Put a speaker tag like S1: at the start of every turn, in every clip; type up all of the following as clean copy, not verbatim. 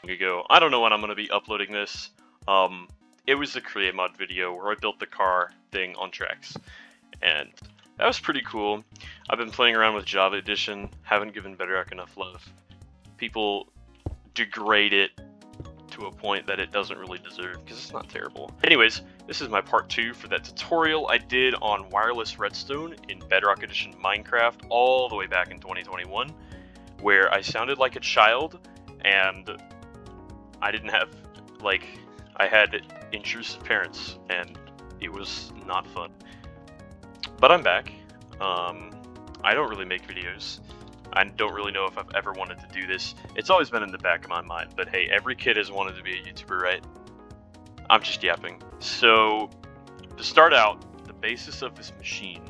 S1: ago. I don't know when I'm going to be uploading this. It was a create mod video where I built the car thing on tracks, and that was pretty cool. I've been playing around with Java Edition, haven't given Bedrock enough love. People degrade it to a point that it doesn't really deserve, because it's not terrible. Anyways, this is my part 2 for that tutorial I did on wireless redstone in Bedrock Edition Minecraft all the way back in 2021, where I sounded like a child, and I didn't have, I had intrusive parents, and it was not fun. But I'm back. I don't really make videos. I don't really know if I've ever wanted to do this. It's always been in the back of my mind, but hey, every kid has wanted to be a YouTuber, right? I'm just yapping. So, to start out, the basis of this machine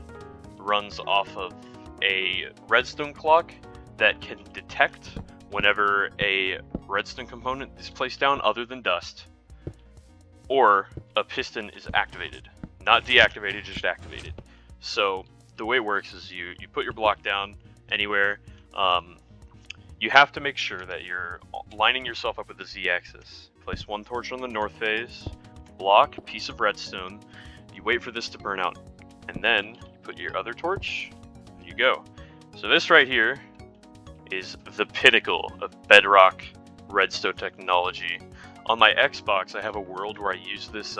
S1: runs off of a redstone clock that can detect whenever a redstone component is placed down other than dust, or a piston is activated. Not deactivated, just activated. So, the way it works is you put your block down anywhere. You have to make sure that you're lining yourself up with the Z-axis. Place one torch on the north phase, block, piece of redstone, you wait for this to burn out, and then you put your other torch, and you go. So this right here is the pinnacle of Bedrock redstone technology. On my Xbox, I have a world where I use this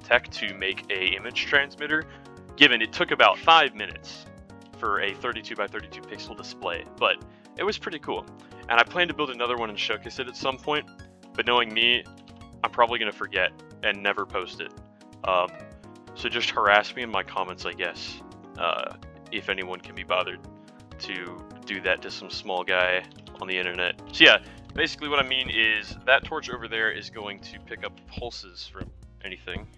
S1: tech to make a image transmitter. Given it took about 5 minutes for a 32 by 32 pixel display, but it was pretty cool. And I plan to build another one and showcase it at some point, but knowing me, I'm probably going to forget and never post it. So just harass me in my comments, I guess, if anyone can be bothered to do that to some small guy on the internet. So yeah, basically what I mean is that torch over there is going to pick up pulses from anything.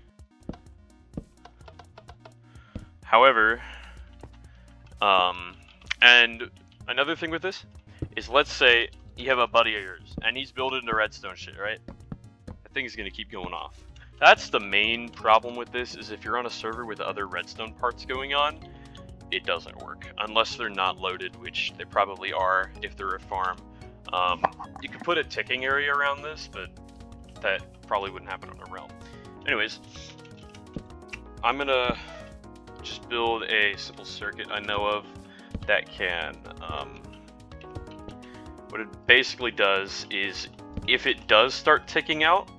S1: However, and another thing with this is, let's say you have a buddy of yours and he's building the redstone shit, right? That thing is going to keep going off. That's the main problem with this, is if you're on a server with other redstone parts going on, it doesn't work. Unless they're not loaded, which they probably are if they're a farm. You could put a ticking area around this, but that probably wouldn't happen on a realm. Anyways, I'm going to just build a simple circuit I know of that can, what it basically does is, if it does start ticking out,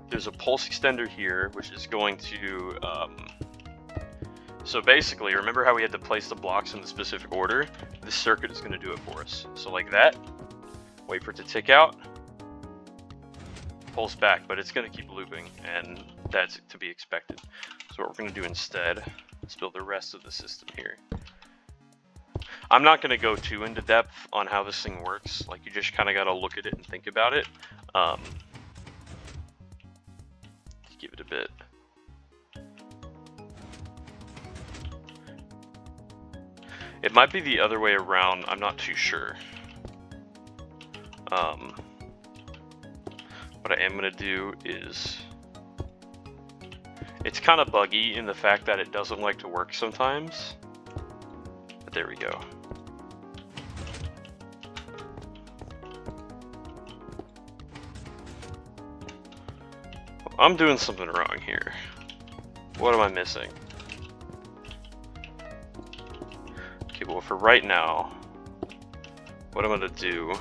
S1: there's a pulse extender here, which is going to, so basically, remember how we had to place the blocks in the specific order? This circuit is going to do it for us. So like that, wait for it to tick out, pulse back, but it's going to keep looping, and that's to be expected. So what we're going to do instead, let's build the rest of the system here. I'm not going to go too into depth on how this thing works. Like, you just kind of got to look at it and think about it. Give it a bit. It might be the other way around. I'm not too sure. What I am going to do is, it's kind of buggy in the fact that it doesn't like to work sometimes. But there we go. I'm doing something wrong here. What am I missing? Okay, well, for right now, what I'm gonna do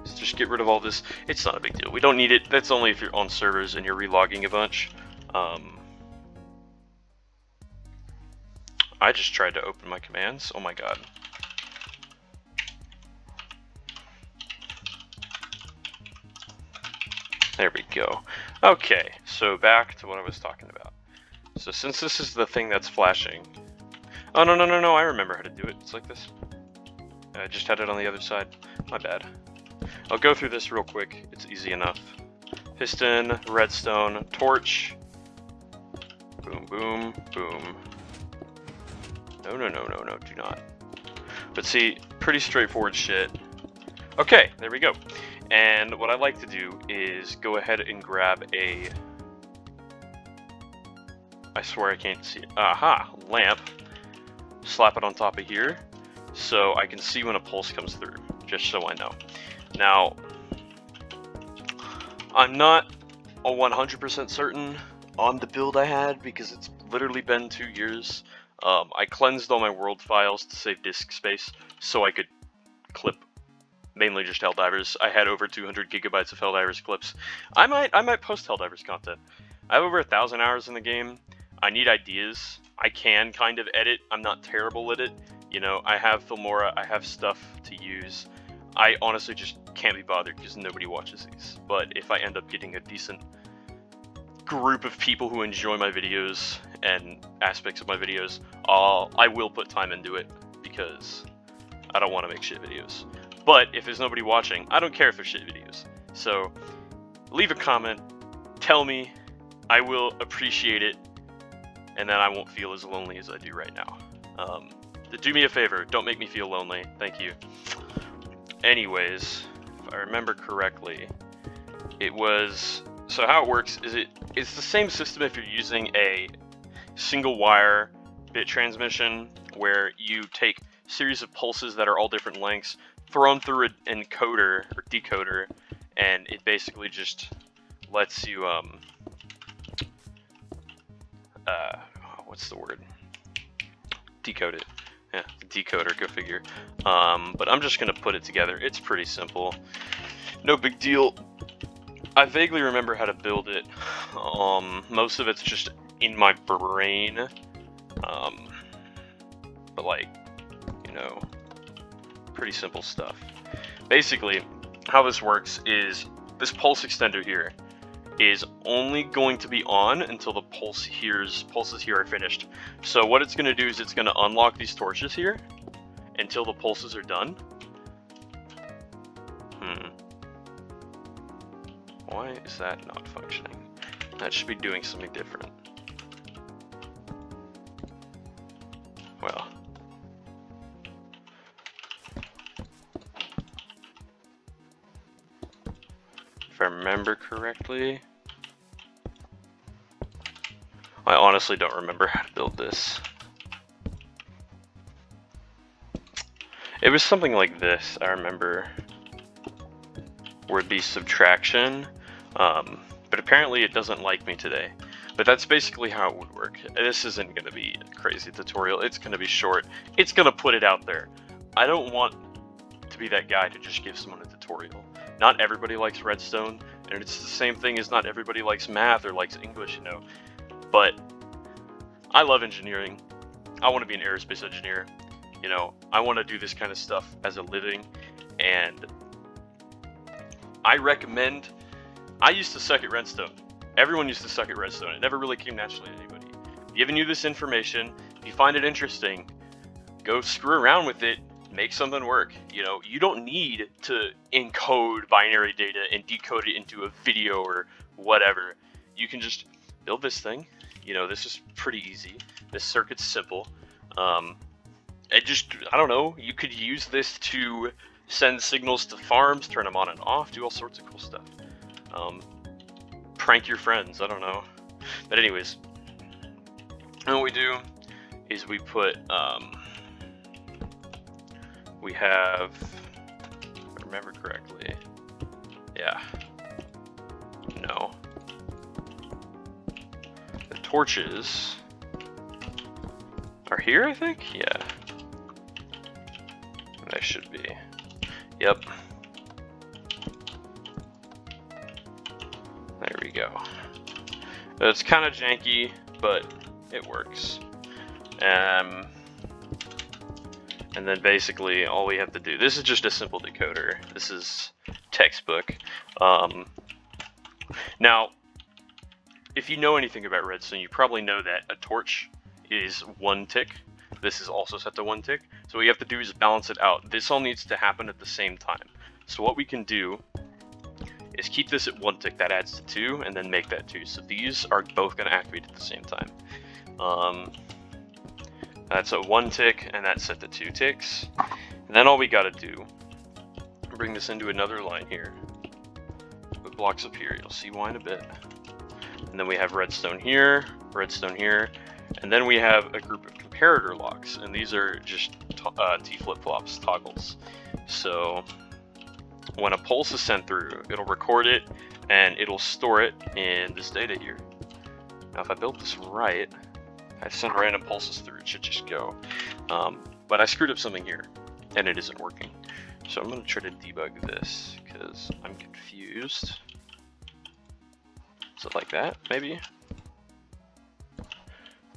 S1: is just get rid of all this. It's not a big deal. We don't need it. That's only if you're on servers and you're relogging a bunch. I just tried to open my commands. Oh my god. There we go. Okay, so back to what I was talking about. So since this is the thing that's flashing... Oh, no, I remember how to do it. It's like this. I just had it on the other side. My bad. I'll go through this real quick. It's easy enough. Piston, redstone, torch. Boom, boom, boom. No, do not. But see, pretty straightforward shit. Okay, there we go. And what I like to do is go ahead and grab a... I swear I can't see it. Aha! Lamp. Slap it on top of here, so I can see when a pulse comes through, just so I know. Now, I'm not a 100% certain on the build I had because it's literally been 2 years. I cleansed all my world files to save disk space so I could clip mainly just Helldivers. I had over 200 gigabytes of Helldivers clips. I might post Helldivers content. I have over 1,000 hours in the game. I need ideas. I can kind of edit. I'm not terrible at it. You know, I have Filmora. I have stuff to use. I honestly just can't be bothered because nobody watches these. But if I end up getting a decent group of people who enjoy my videos and aspects of my videos, I will put time into it because I don't want to make shit videos. But if there's nobody watching, I don't care if they're shit videos. So leave a comment, tell me, I will appreciate it, and then I won't feel as lonely as I do right now. Do me a favor, don't make me feel lonely. Thank you. Anyways, if I remember correctly, it was... So how it works is it's the same system if you're using a single wire bit transmission where you take a series of pulses that are all different lengths, throw them through an encoder or decoder, and it basically just lets you what's the word? Decode it. Yeah, decoder, go figure. But I'm just gonna put it together. It's pretty simple. No big deal. I vaguely remember how to build it. Most of it's just in my brain. But like, you know, pretty simple stuff. Basically, how this works is this pulse extender here is only going to be on until the pulses here are finished. So what it's going to do is it's going to unlock these torches here until the pulses are done. Why is that not functioning? That should be doing something different. Well. If I remember correctly, I honestly don't remember how to build this. It was something like this, I remember, where it'd be subtraction, but apparently it doesn't like me today. But that's basically how it would work. This isn't going to be a crazy tutorial, it's going to be short, it's going to put it out there. I don't want to be that guy to just give someone a tutorial. Not everybody likes Redstone, and it's the same thing as not everybody likes math or likes English, you know. But I love engineering. I want to be an aerospace engineer. You know, I want to do this kind of stuff as a living, and I recommend... I used to suck at Redstone. Everyone used to suck at Redstone. It never really came naturally to anybody. Giving you this information, if you find it interesting, go screw around with it, make something work. You know, you don't need to encode binary data and decode it into a video or whatever. You can just build this thing. You know, this is pretty easy. This circuit's simple. I don't know, you could use this to send signals to farms, turn them on and off, do all sorts of cool stuff. Prank your friends, I don't know. But anyways, what we do is we put, we have, if I remember correctly, yeah, no. The torches are here, I think? Yeah. They should be. Yep. There we go. It's kind of janky, but it works. And then basically all we have to do, this is just a simple decoder. This is textbook. Now, if you know anything about Redstone, you probably know that a torch is 1 tick. This is also set to 1 tick. So what you have to do is balance it out. This all needs to happen at the same time. So what we can do is keep this at 1 tick. That adds to 2, and then make that 2. So these are both going to activate at the same time. That's a 1 tick, and that's set to 2 ticks. And then all we got to do, bring this into another line here. Put blocks up here. You'll see why in a bit. And then we have redstone here, and then we have a group of comparator locks, and these are just T flip-flops, toggles. So when a pulse is sent through, it'll record it, and it'll store it in this data here. Now if I build this right, I send random pulses through, it should just go. But I screwed up something here, and it isn't working. So I'm going to try to debug this, because I'm confused. Is it like that, maybe?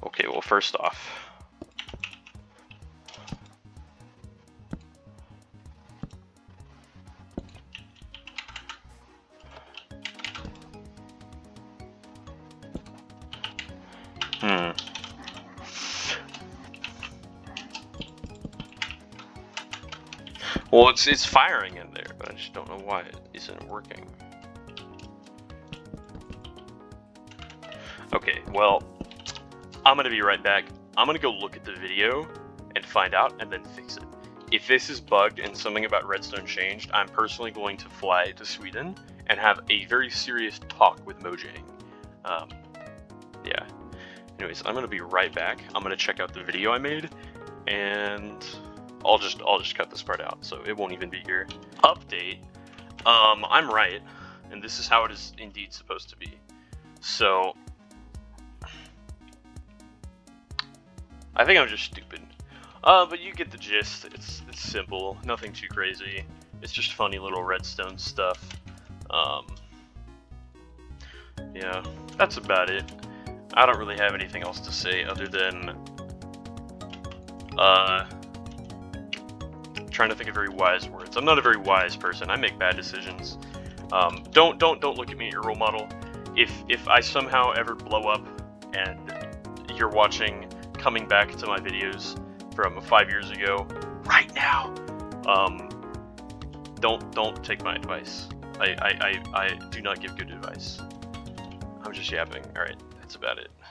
S1: Okay, well first off, well, it's firing in there, but I just don't know why it isn't working. Okay, well, I'm gonna be right back. I'm gonna go look at the video and find out, and then fix it. If this is bugged and something about Redstone changed, I'm personally going to fly to Sweden and have a very serious talk with Mojang. Yeah. Anyways, I'm gonna be right back. I'm gonna check out the video I made, and I'll just cut this part out, so it won't even be here. Update. I'm right, and this is how it is indeed supposed to be. So I think I'm just stupid. But you get the gist. It's simple, nothing too crazy. It's just funny little Redstone stuff. Yeah, that's about it. I don't really have anything else to say other than trying to think of very wise words. I'm not a very wise person. I make bad decisions. Don't look at me as your role model. If I somehow ever blow up and you're watching, coming back to my videos from 5 years ago, right now, don't take my advice. I do not give good advice. I'm just yapping. All right, that's about it.